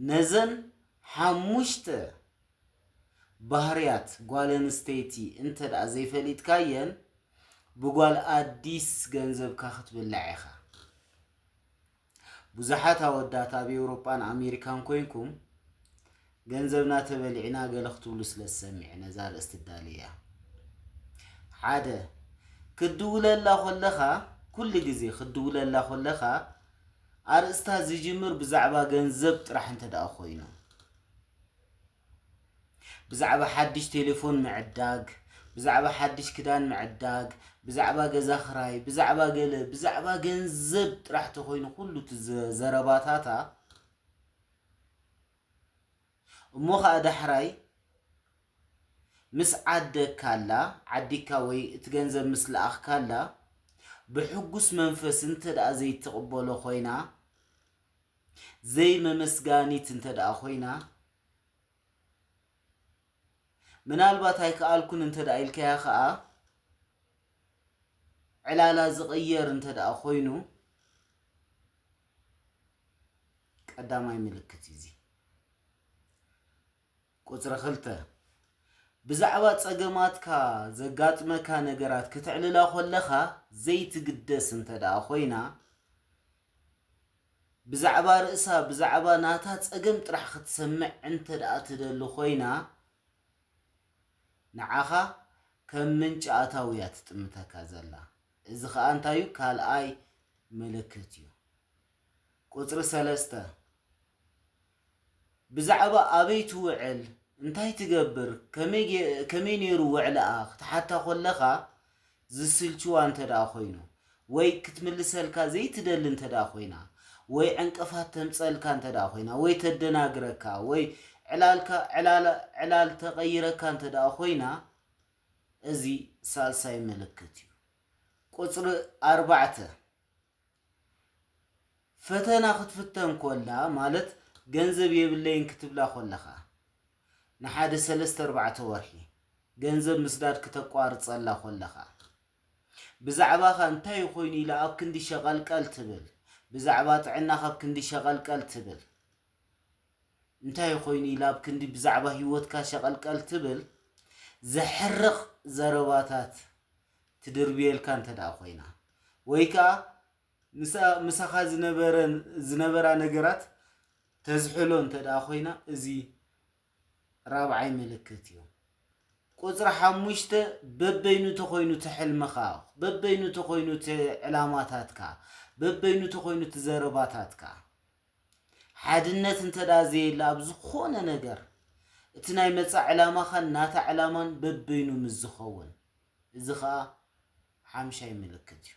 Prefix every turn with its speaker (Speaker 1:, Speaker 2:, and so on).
Speaker 1: نزن حمشت ባህርያት ጓለን ስቴቲ እንተ ዳ ዘይፈሊት ካየን ብጓል አዲስ ገንዘብ ካኽትብልዕ ኢኻ ብዙሓት አወዳት ኣብ ኤውሮፓን ኣሜሪካን ኮይንኩም ገንዘብና ተበሊዕና ገለ ክትብሉ ስለሰሚዕነ ዛር እስትዳልያ ሓደ ክድውለላ ኾለኻ ኩሉ ግዜ ክድውለላ ኾለኻ ኣርእስታ ዝጅምር ብዛዕባ ገንዘብ ጥራሕ እንተ ዳ ኮይኑ بزعبة حدش تليفون معداق بزعبة حدش كدان معداق بزعبة جزا خراي بزعبة قلب بزعبة جنزبت راح تخوين كله زرباتاتا موخا دحراي مس عدك كالا عديكا وي تجنزب مثل أخ كالا بحقوس منفس انت دا زي تقبلو خوينا زي ما مسقانيت انت دا خوينا ምናልባት አይከአልኩን እንተ ዳ ኢልከ ያ ኸአ ዕላላ ዝቕየር እንተ ዳ ኮይኑ ቀዳማይ ምልክት እዚ ቁጽሪ 2 ብዛዕባ ጸገማትካ ዘጋጥመካ ነገራት ክትዕልላ ኾለኻ ዘይትግደስ እንተ ዳ ኮይና ብዛዕባ ርእሳ ብዛዕባ ናታ ጸገም ጥራሕ ክትሰምዕ እንተ ዳ ትደሊ ኮይና نعاها كم من جاتاويات تمتكا زلا إذا خانتايو كالآي ملكتيو قطر 3 بزعبا أبيت وعل انتاي تقبر كمين يرو وعل آخ حتى خلقا زسلتو انت دا خوينو وي كتملسلكا زي تدل انت دا خوينا وي عنقفات تمصلكا انت دا خوينا وي تدناغركا وي علال تغيرك انت دا خوينا ازي سالساي ملكتيو قصر 4 فتنا خطفتن كولا مالت ገንዘብ የብለይን ክትብላ ኾለኻ ንሓደ 3-4 ወርሒ ገንዘብ ምስዳድ ከተቋርጸላ ኾለኻ ብዛዕባኻ እንታይ ኮይኑ ኢላ ኣብ ክንዲ ሸቐልቀል ትብል ብዛዕባ ጥዕናኻ ኣብ ክንዲ ሸቐልቀል ትብል እንታይ ኮይኑ ኢላ ኣብ ክንዲ ብዛዕባ ህይወትካ ሸቐልቀል ትብል ዘሕርቕ ዘረባታት ትድርብየልካ እንተ ዳ ኮይና ወይካ ምሳኻ ዝነበራ ነገራት ተዝሕሎ እንተ ዳ ኮይና እዚ ራብዓይ ምልክት እዩ ቁጽሪ 5 በበይኑ ተኾይኑ ትሕልምኻ በበይኑ ተኾይኑ ዕላማታትካ በበይኑ ተኾይኑ ትዘረባታትካ ሓድነት እንተ ዳ ዘይላ ኣብ ዝኾነ ነገር እቲ ናይ መጻ ዕላማኻ ናታ ዕላማን በበይኑ ምዝኸውን እዚ ኸኣ ሓምሻይ ምልክት እዩ